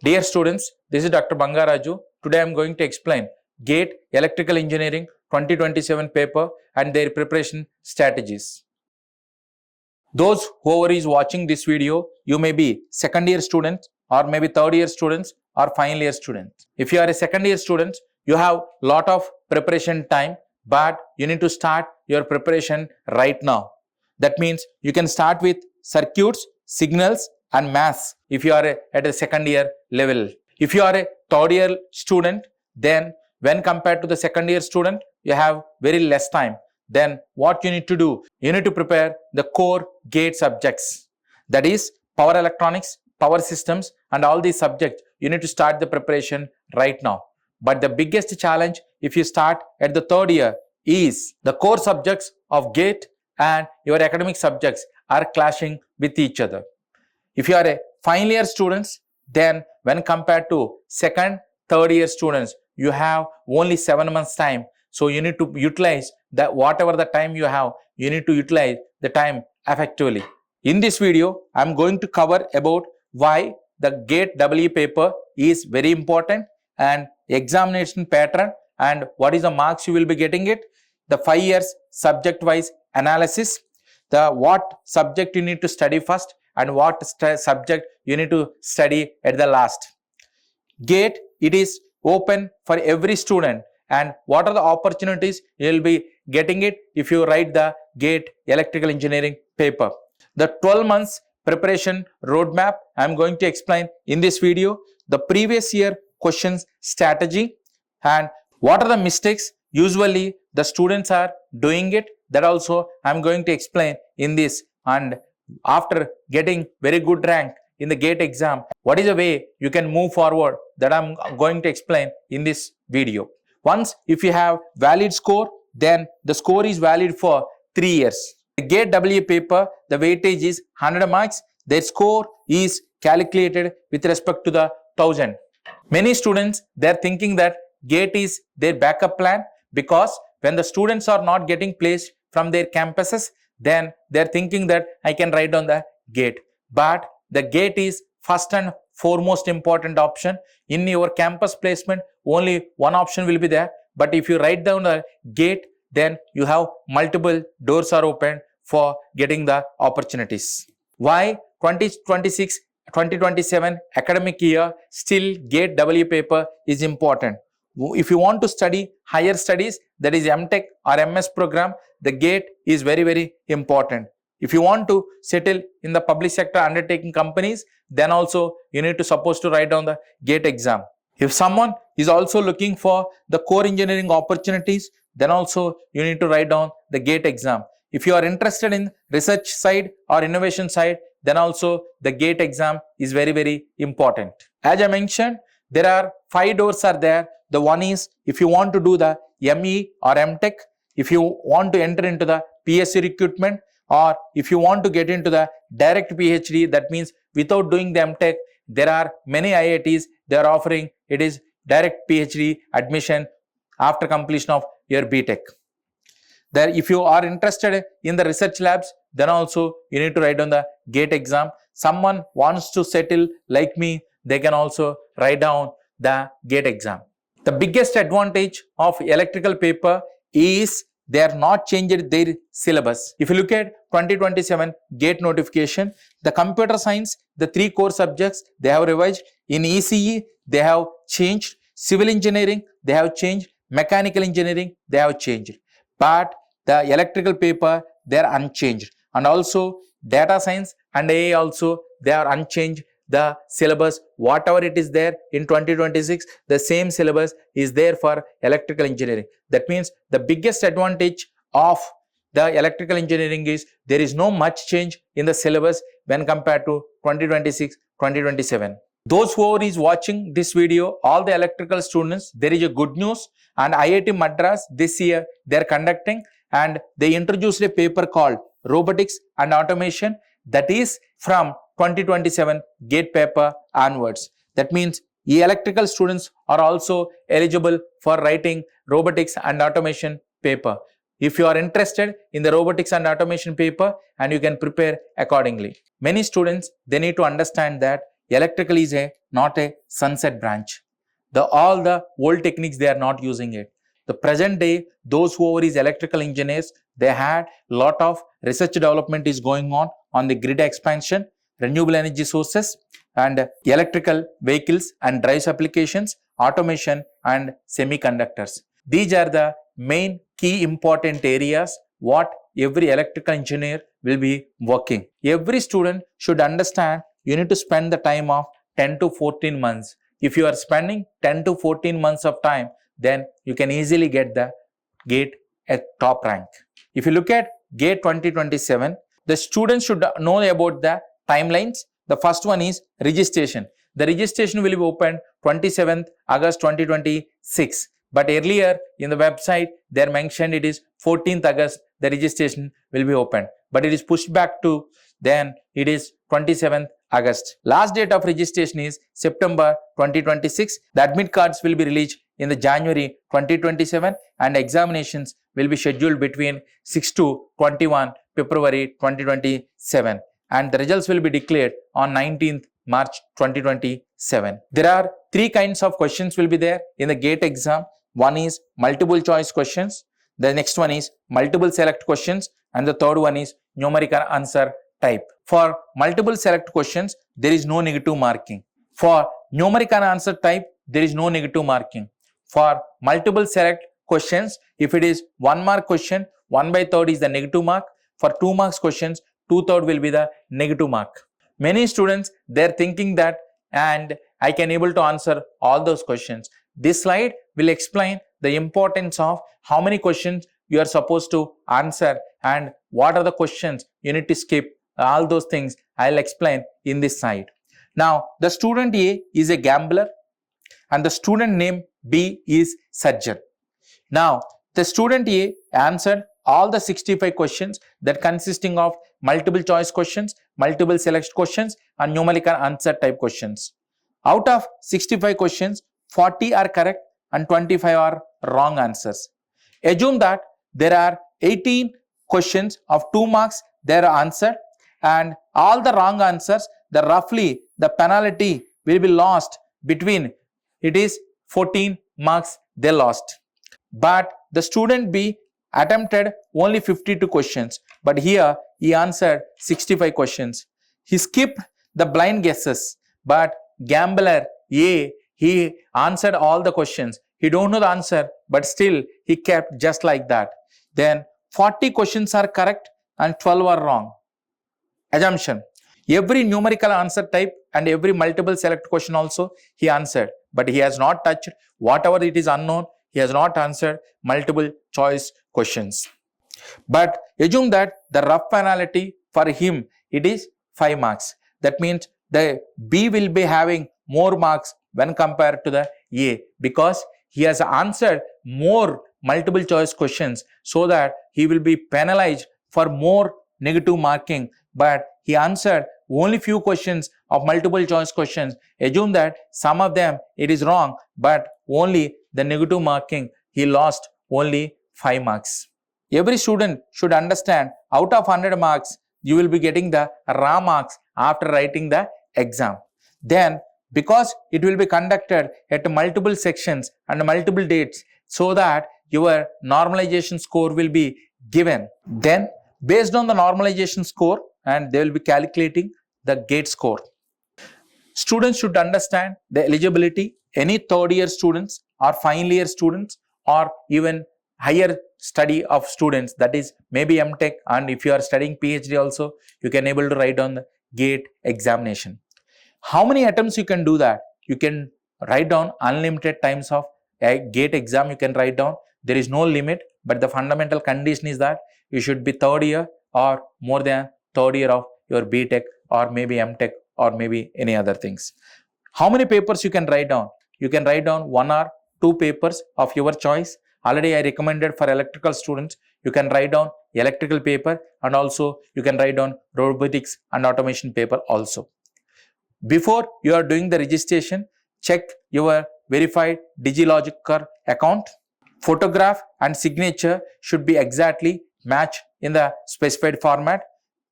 Dear students, this is Dr. Bangaraju. Today I am going to explain GATE Electrical Engineering 2027 paper and their preparation strategies. Those whoever is watching this video, you may be second year students or maybe third year students or final year students. If you are a second year student, you have lot of preparation time, but you need to start your preparation right now. That means you can start with circuits, signals and maths if you are at a second year level. If you are a third year student, then when compared to the second year student, you have very less time. Then what you need to do? You need to prepare the core GATE subjects. That is power electronics, power systems and all these subjects. You need to start the preparation right now. But the biggest challenge if you start at the third year is the core subjects of GATE and your academic subjects are clashing with each other. If you are a final year students, then when compared to second, third year students, you have only 7 months time. So you need to utilize that whatever the time you have, you need to utilize the time effectively. In this video, I am going to cover about why the GATE EEE paper is very important and examination pattern and what is the marks you will be getting it, the 5 years subject wise analysis, the what subject you need to study first and what subject you need to study at the last. GATE, it is open for every student, and what are the opportunities you will be getting it if you write the GATE Electrical Engineering paper. The 12 months preparation roadmap I am going to explain in this video, the previous year questions strategy and what are the mistakes usually the students are doing it, that also I am going to explain in this. And after getting very good rank in the GATE exam, what is the way you can move forward, that I am going to explain in this video. Once if you have valid score, then the score is valid for 3 years. The GATE EEE paper, the weightage is 100 marks. Their score is calculated with respect to the 1000. Many students, they are thinking that GATE is their backup plan, because when the students are not getting placed from their campuses, then they are thinking that I can write down the GATE. But the GATE is first and foremost important option. In your campus placement, only one option will be there. But if you write down the GATE, then you have multiple doors are open for getting the opportunities. Why 2026-2027 academic year still GATE EEE paper is important? If you want to study higher studies, that is M.Tech or MS program, the GATE is very, very important. If you want to settle in the public sector undertaking companies, then also you need to supposed to write down the GATE exam. If someone is also looking for the core engineering opportunities, then also you need to write down the GATE exam. If you are interested in research side or innovation side, then also the GATE exam is very, very important. As I mentioned, there are 5 doors are there. The one is if you want to do the ME or M.Tech, if you want to enter into the PSU recruitment, or if you want to get into the direct PhD, that means without doing the M.Tech, there are many IITs, they are offering it is direct PhD admission after completion of your B.Tech. There, if you are interested in the research labs, then also you need to write down the GATE exam. Someone wants to settle like me, they can also write down the GATE exam. The biggest advantage of electrical paper is they are not changed their syllabus. If you look at 2027 GATE notification, the computer science, the 3 core subjects, they have revised. In ECE, they have changed. Civil engineering, they have changed. Mechanical engineering, they have changed. But the electrical paper, they are unchanged. And also data science and AI also, they are unchanged. The syllabus, whatever it is there in 2026, the same syllabus is there for electrical engineering. That means the biggest advantage of the electrical engineering is there is no much change in the syllabus when compared to 2026-2027. Those who is watching this video, all the electrical students, there is a good news, and IIT Madras this year they are conducting and they introduced a paper called Robotics and Automation, that is from 2027 GATE paper onwards. That means electrical students are also eligible for writing robotics and automation paper. If you are interested in the robotics and automation paper, and you can prepare accordingly. Many students, they need to understand that electrical is not a sunset branch. All the old techniques, they are not using it. The present day, those who is electrical engineers, they had lot of research development is going on the grid expansion, renewable energy sources, and electrical vehicles and drives applications, automation, and semiconductors. These are the main key important areas what every electrical engineer will be working. Every student should understand you need to spend the time of 10 to 14 months. If you are spending 10 to 14 months of time, then you can easily get the GATE at top rank. If you look at GATE 2027, the students should know about the timelines. The first one is registration. The registration will be opened 27th August 2026. But earlier in the website, they mentioned it is 14th August, the registration will be opened. But it is pushed back to then it is 27th August. Last date of registration is September 2026. The admit cards will be released in the January 2027 and examinations will be scheduled between 6 to 21 February 2027 and the results will be declared on 19th March 2027. There are three kinds of questions will be there in the GATE exam. One is multiple choice questions, the next one is multiple select questions, and the third one is numerical answer type. For multiple select questions, there is no negative marking. For numerical answer type, there is no negative marking. For multiple select questions, if it is 1 mark question, 1/3 is the negative mark. For 2 marks questions, 2/3 will be the negative mark. Many students, they are thinking that and I can able to answer all those questions. This slide will explain the importance of how many questions you are supposed to answer and what are the questions you need to skip. All those things I'll explain in this slide. Now, the student A is a gambler and the student name B is surgeon. Now, the student A answered all the 65 questions that consisting of multiple choice questions, multiple select questions and numerical answer type questions. Out of 65 questions, 40 are correct and 25 are wrong answers. Assume that there are 18 questions of 2 marks they are answered and all the wrong answers, roughly the penalty will be lost between it is 14 marks they lost. But the student B attempted only 52 questions, but here he answered 65 questions. He skipped the blind guesses, but gambler A, he answered all the questions. He don't know the answer, but still he kept just like that. Then 40 questions are correct and 12 are wrong. Assumption. Every numerical answer type and every multiple select question also he answered, but he has not touched whatever it is unknown. He has not answered multiple choice questions. But assume that the rough penalty for him, it is 5 marks. That means the B will be having more marks when compared to the A because he has answered more multiple choice questions so that he will be penalized for more negative marking, but he answered only few questions of multiple choice questions. Assume that some of them it is wrong, but only the negative marking he lost only 5 marks. Every student should understand out of 100 marks you will be getting the raw marks after writing the exam. Then because it will be conducted at multiple sections and multiple dates so that your normalization score will be given. Then based on the normalization score and they will be calculating the GATE score. Students should understand the eligibility. Any third year students or final year students or even higher study of students, that is maybe M.Tech, and if you are studying PhD also, you can able to write down the GATE examination. How many attempts you can do that? You can write down unlimited times of a GATE exam you can write down. There is no limit, but the fundamental condition is that you should be third year or more than third year of your B.Tech or maybe M.Tech or maybe any other things. How many papers you can write down? You can write down 1 or 2 papers of your choice. Already I recommended for electrical students, you can write down electrical paper and also you can write down robotics and automation paper also. Before you are doing the registration, check your verified DigiLocker account. Photograph and signature should be exactly matched in the specified format.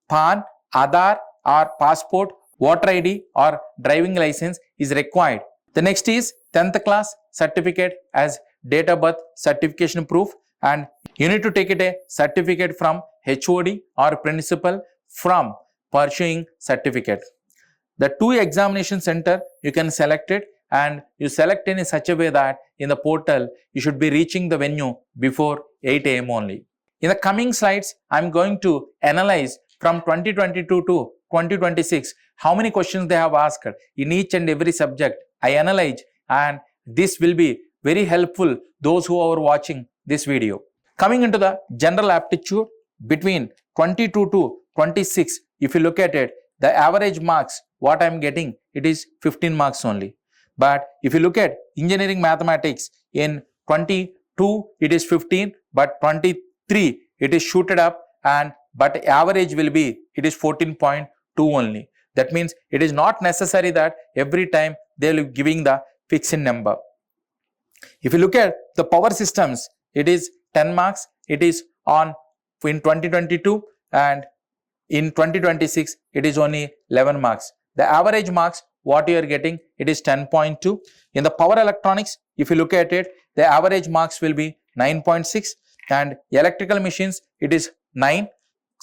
PAN, Aadhaar or passport voter ID or driving license is required. The next is 10th class certificate as date of birth certification proof, and you need to take it a certificate from HOD or principal from pursuing certificate. The 2 examination center you can select it, and you select in such a way that in the portal you should be reaching the venue before 8 AM only. In the coming slides, I am going to analyze from 2022 to 2026 how many questions they have asked in each and every subject. I analyze, and this will be very helpful those who are watching this video. Coming into the general aptitude between 22 to 26, if you look at it, the average marks what I am getting, it is 15 marks only. But if you look at engineering mathematics, in 22 it is 15, but 23 it is shooted up, and but average will be, it is 14.2 only. That means it is not necessary that every time they will be giving the fixed number. If you look at the power systems, it is 10 marks, it is on in 2022, and in 2026 it is only 11 marks. The average marks what you are getting, it is 10.2. In the power electronics, if you look at it, the average marks will be 9.6, and electrical machines it is 9,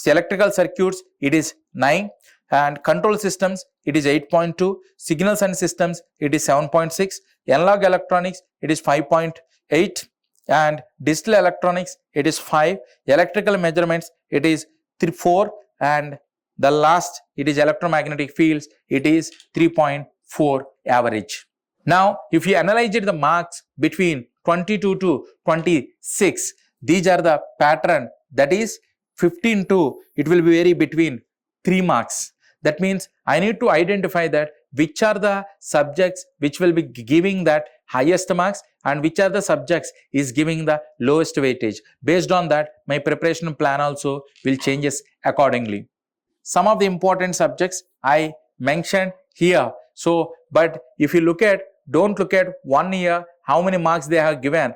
electrical circuits it is 9, and control systems it is 8.2, signals and systems it is 7.6, analog electronics it is 5.8, and digital electronics it is 5, electrical measurements it is 4, and the last it is electromagnetic fields, it is 3.4 average. Now if you analyze it, the marks between 22 to 26, these are the pattern, that is 15 to it will be vary between 3 marks. That means I need to identify that which are the subjects which will be giving that highest marks and which are the subjects is giving the lowest weightage. Based on that, my preparation plan also will changes accordingly. Some of the important subjects I mentioned here. So, but if you look at, don't look at 1 year how many marks they have given,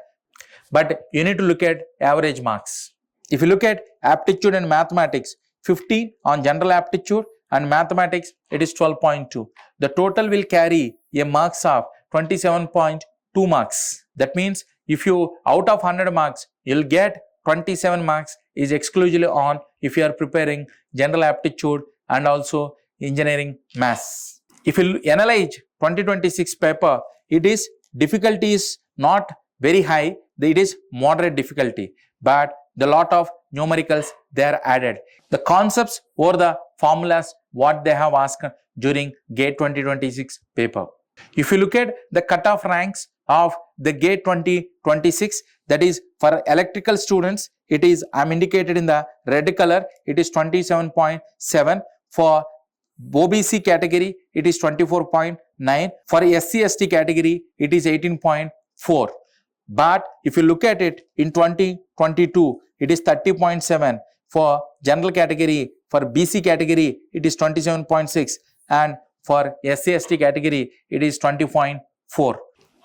but you need to look at average marks. If you look at aptitude and mathematics, 50 on general aptitude, and mathematics it is 12.2. The total will carry a marks of 27.2 marks. That means if you out of 100 marks, you'll get 27 marks is exclusively on if you are preparing general aptitude and also engineering maths. If you analyze 2026 paper, it is difficulty is not very high, it is moderate difficulty, but the lot of numericals they are added. The concepts or the formulas what they have asked during GATE 2026 paper. If you look at the cutoff ranks of the GATE 2026, that is for electrical students, it is, I am indicated in the red color, it is 27.7. For OBC category, it is 24.9. For SC/ST category, it is 18.4. But if you look at it in 2022, it is 30.7. For general category, for BC category, it is 27.6, and for SC/ST category, it is 20.4.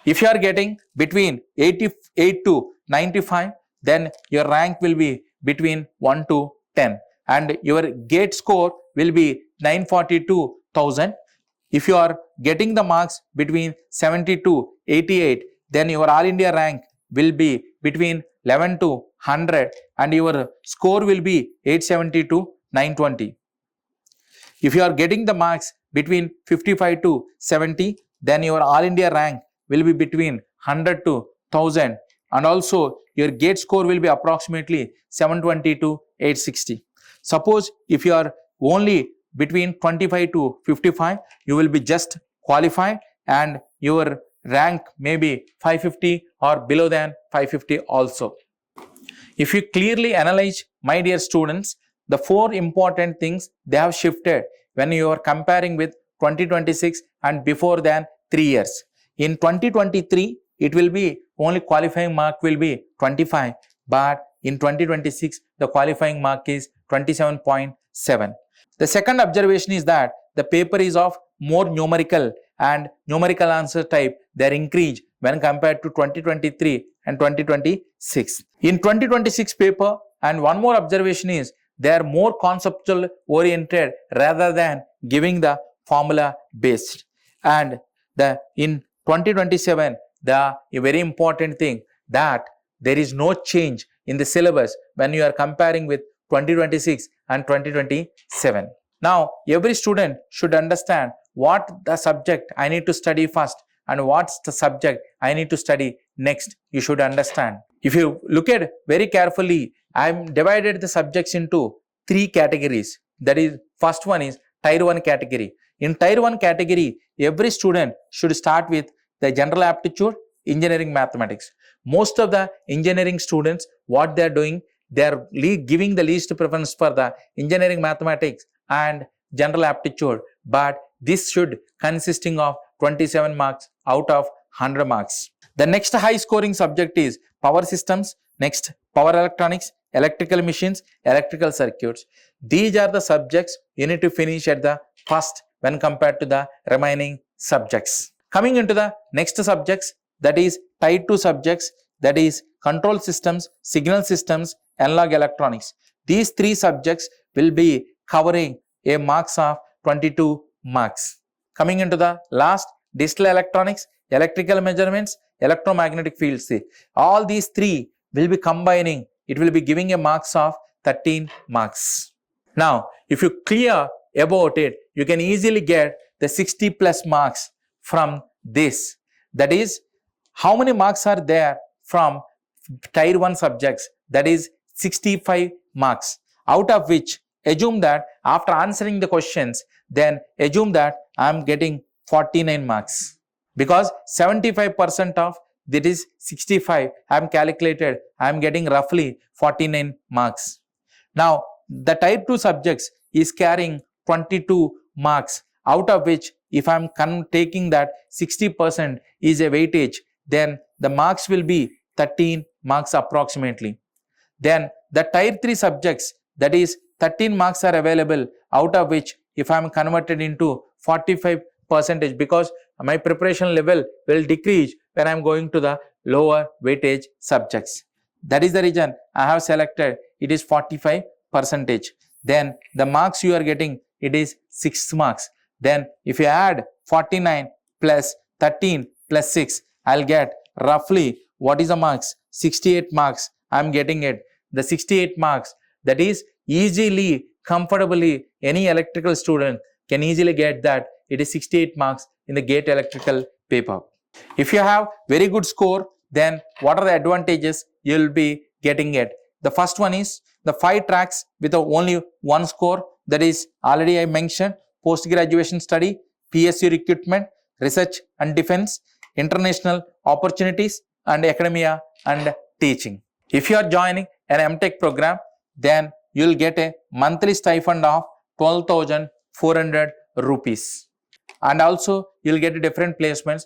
If you are getting between 88 to 95, then your rank will be between 1 to 10, and your GATE score will be 942,000. If you are getting the marks between 70 to 88, then your All India rank will be between 11 to 100, and your score will be 870 to 920. If you are getting the marks between 55 to 70, then your All India rank will be between 100 to 1000, and also your GATE score will be approximately 720 to 860. Suppose if you are only between 25 to 55, you will be just qualified, and your rank may be 550 or below than 550 also. If you clearly analyze, my dear students, the 4 important things they have shifted when you are comparing with 2026 and before than 3 years. In 2023, it will be only qualifying mark will be 25, but in 2026, the qualifying mark is 27.7. The second observation is that the paper is of more numerical, and numerical answer type they are increased when compared to 2023 and 2026. In 2026 paper, and one more observation is they are more conceptual oriented rather than giving the formula based. And in 2027, a very important thing that there is no change in the syllabus when you are comparing with 2026 and 2027. Now, every student should understand what the subject I need to study first and what's the subject I need to study next. You should understand. If you look at very carefully, I'm divided the subjects into 3 categories. That is, first one is Tier 1 category. In Tier 1 category, every student should start with the general aptitude, engineering mathematics. Most of the engineering students, what they are doing, they are giving the least preference for the engineering mathematics and general aptitude, but this should consisting of 27 marks out of 100 marks. The next high scoring subject is power systems, next power electronics, electrical machines, electrical circuits. These are the subjects you need to finish at the first when compared to the remaining subjects. Coming into the next subjects, that is Tier 2 subjects, that is control systems, signal systems, analog electronics. These 3 subjects will be covering a marks of 22 marks. Coming into the last, digital electronics, electrical measurements, electromagnetic fields. All these 3 will be combining. It will be giving a marks of 13 marks. Now, if you clear about it, you can easily get the 60 plus marks from this. That is, how many marks are there from Tier 1 subjects? That is 65 marks. Out of which, assume that after answering the questions, then assume that I am getting 49 marks. Because 75% of that is 65, I am calculated, I am getting roughly 49 marks. Now, the Tier 2 subjects is carrying 22 marks, out of which if I am taking that 60% is a weightage, then the marks will be 13 marks approximately. Then the Tier 3 subjects, that is 13 marks are available, out of which if I am converted into 45%, because my preparation level will decrease when I am going to the lower weightage subjects. That is the reason I have selected it is 45%. Then the marks you are getting, it is 6 marks. Then if you add 49 plus 13 plus 6, I'll get roughly what is the marks? 68 marks. I'm getting it. The 68 marks, that is easily, comfortably, any electrical student can easily get that. It is 68 marks in the GATE electrical paper. If you have very good score, then what are the advantages you will be getting it? The first one is the 5 tracks with only 1 score. That is already I mentioned: post-graduation study, PSU recruitment, research and defense, international opportunities, and academia and teaching. If you are joining an M.Tech program, then you will get a monthly stipend of 12,400 rupees. And also you will get different placements.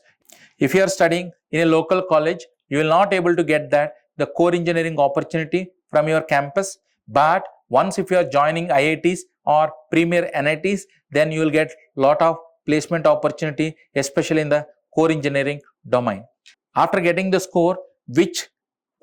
If you are studying in a local college, you will not able to get that the core engineering opportunity from your campus. But once if you are joining IITs or premier NITs, then you will get lot of placement opportunity, especially in the core engineering domain. After getting the score, which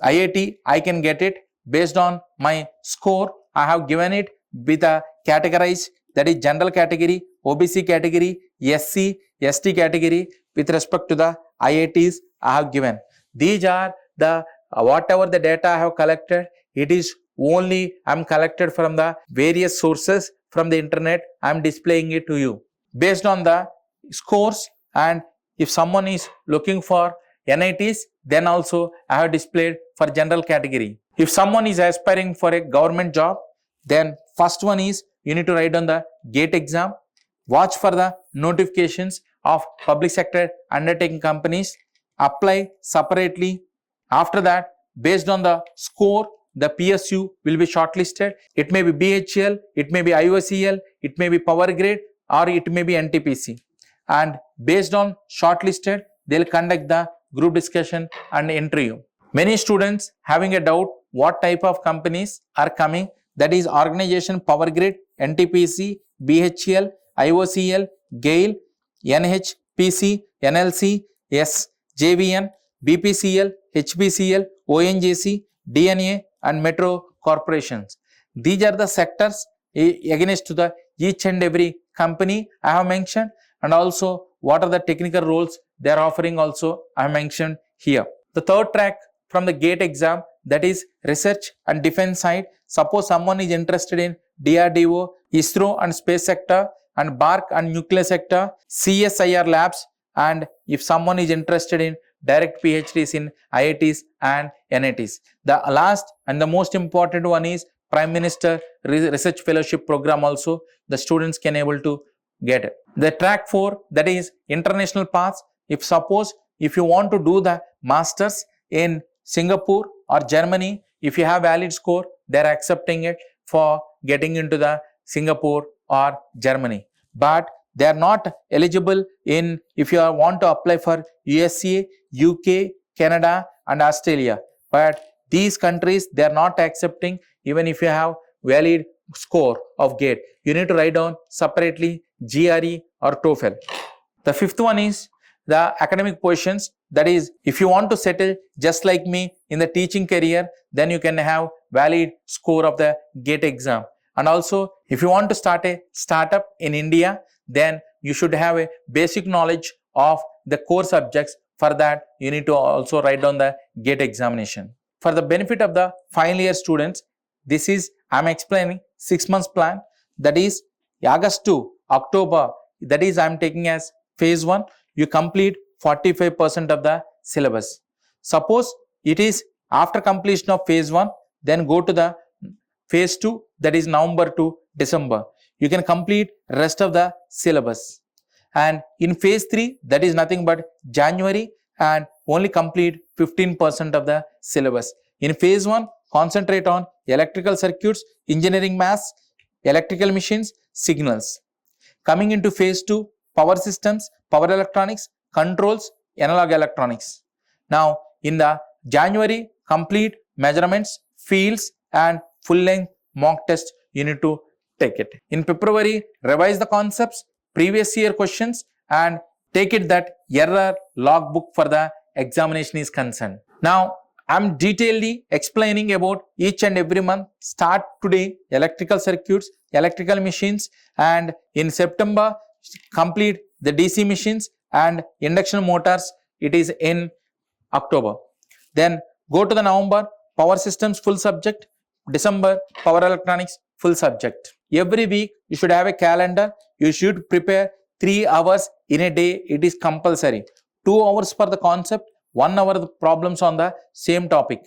IIT I can get it based on my score, I have given it with a categorized, that is general category, OBC category, SC, ST category. With respect to the IITs, I have given. These are the whatever the data I have collected, it is only I am collected from the various sources from the internet. I am displaying it to you based on the scores. And if someone is looking for NITs, then also I have displayed for general category. If someone is aspiring for a government job, then first one is you need to write on the GATE exam, watch for the notifications of public sector undertaking companies, apply separately. After that, based on the score, the PSU will be shortlisted. It may be BHL, it may be IISc, it may be power grade, or it may be NTPC. And based on shortlisted, they will conduct the group discussion and interview. Many students having a doubt what type of companies are coming, that is organization power grid, NTPC, BHL, IOCL, GAIL, NHPC, NLC, JVN, BPCL, HPCL, ONGC, DNA and metro corporations. These are the sectors against to the each and every company I have mentioned, and also what are the technical roles they are offering also I have mentioned here. The third track from the GATE exam, that is research and defense side. Suppose someone is interested in DRDO, ISRO and space sector, and BARC and nuclear sector, CSIR labs, and if someone is interested in direct PhDs in IITs and NITs. The last and the most important one is Prime Minister Research Fellowship Program also the students can able to get it. The track 4, that is international paths. If you want to do the masters in Singapore or Germany, if you have valid score, they are accepting it for getting into the Singapore or Germany. But they are not eligible in if you want to apply for USA, UK, Canada and Australia. But these countries, they are not accepting even if you have valid score of GATE. You need to write down separately GRE or TOEFL. The fifth one is the academic positions. That is, if you want to settle just like me in the teaching career, then you can have valid score of the GATE exam. And also, if you want to start a startup in India, then you should have a basic knowledge of the core subjects. For that, you need to also write down the GATE examination. For the benefit of the final year students, this is I am explaining 6 months plan. That is August to October. That is I am taking as phase 1. You complete 45% of the syllabus. Suppose it is after completion of phase 1, then go to the phase 2, that is November to December. You can complete rest of the syllabus. And in phase 3, that is nothing but January, and only complete 15% of the syllabus. In phase 1, concentrate on electrical circuits, engineering maths, electrical machines, signals. Coming into phase 2, power systems, power electronics, controls, analog electronics. Now, in the January, complete measurements, fields and full length mock test you need to take it. In February, revise the concepts, previous year questions and take it that error logbook for the examination is concerned. Now, I am detailedly explaining about each and every month. Start today, electrical circuits, electrical machines, and in September, complete the DC machines and induction motors. It is in October. Then go to the November, power systems full subject, December, power electronics full subject. Every week, you should have a calendar. You should prepare 3 hours in a day. It is compulsory. 2 hours for the concept, 1 hour the problems on the same topic.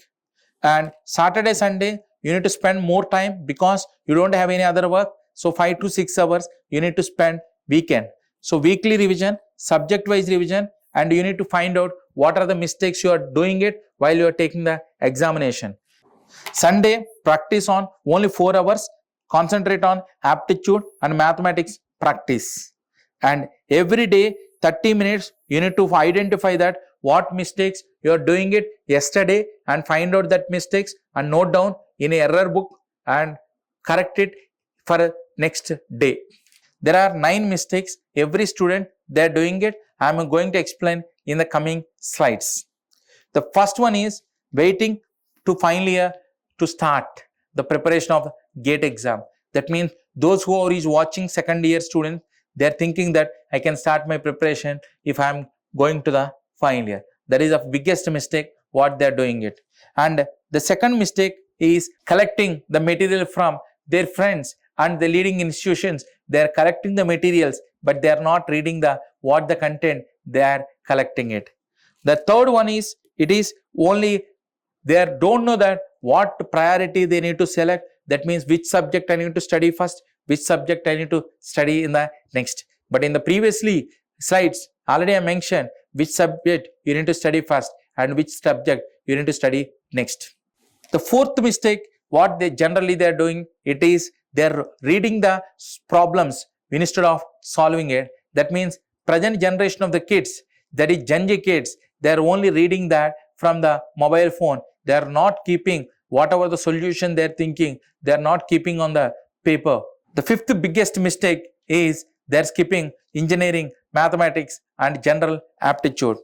And Saturday, Sunday, you need to spend more time because you don't have any other work. So 5 to 6 hours you need to spend weekend. So weekly revision, subject wise revision, and you need to find out what are the mistakes you are doing it while you are taking the examination. Sunday, practice on only 4 hours, concentrate on aptitude and mathematics practice. And every day 30 minutes you need to identify that what mistakes you are doing it yesterday and find out that mistakes and note down in a error book and correct it for next day. There are 9 mistakes every student they are doing it. I am going to explain in the coming slides. The first one is waiting to final year to start the preparation of GATE exam. That means those who are watching second year students, they are thinking that I can start my preparation if I am going to the final year. That is the biggest mistake what they are doing it. And the second mistake is collecting the material from their friends and the leading institutions. They are collecting the materials, but they are not reading what the content they are collecting it. The third one is it is only they don't know that what priority they need to select. That means which subject I need to study first, which subject I need to study in the next. But in the previously slides, already I mentioned which subject you need to study first and which subject you need to study next. The fourth mistake, what they generally they are doing, it is they are reading the problems instead of solving it. That means present generation of the kids, that is Gen Z kids, they are only reading that from the mobile phone. They are not keeping whatever the solution they are thinking, they are not keeping on the paper. The fifth biggest mistake is they are skipping engineering, mathematics and general aptitude.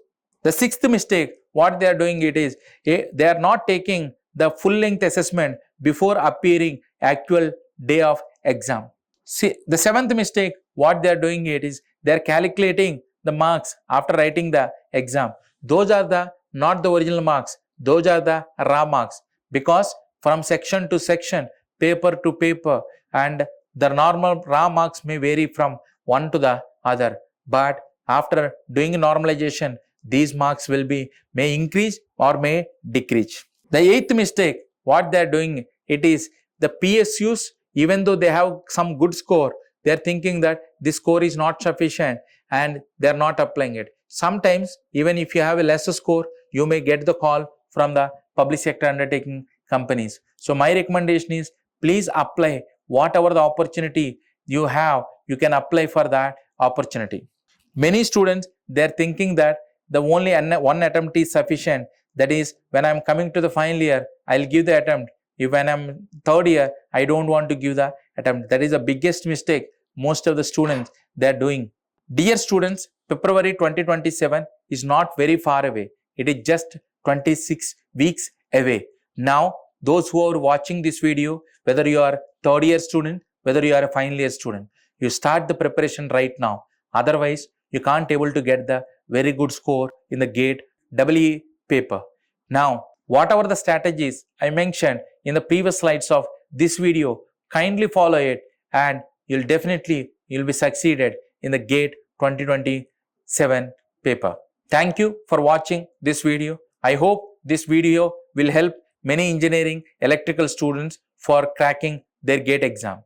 The sixth mistake, what they are doing it is they are not taking the full length assessment before appearing actual day of exam. See, the seventh mistake, what they are doing it is they are calculating the marks after writing the exam. Those are the not the original marks, those are the raw marks, because from section to section, paper to paper, and the normal raw marks may vary from one to the other, but after doing normalization, these marks will be may increase or may decrease. The eighth mistake, what they are doing, it is the PSUs, even though they have some good score, they are thinking that this score is not sufficient and they are not applying it. Sometimes, even if you have a lesser score, you may get the call from the public sector undertaking companies. So my recommendation is, please apply whatever the opportunity you have, you can apply for that opportunity. Many students, they are thinking that the only one attempt is sufficient. That is, when I am coming to the final year, I will give the attempt. If when I am third year, I don't want to give the attempt. That is the biggest mistake most of the students they are doing. Dear students, February 2027 is not very far away. It is just 26 weeks away. Now, those who are watching this video, whether you are third year student, whether you are a final year student, you start the preparation right now. Otherwise, you can't able to get the very good score in the GATE EEE paper. Now, whatever the strategies I mentioned in the previous slides of this video, kindly follow it and you'll be succeeded in the GATE 2027 paper. Thank you for watching this video. I hope this video will help many engineering electrical students for cracking their GATE exam.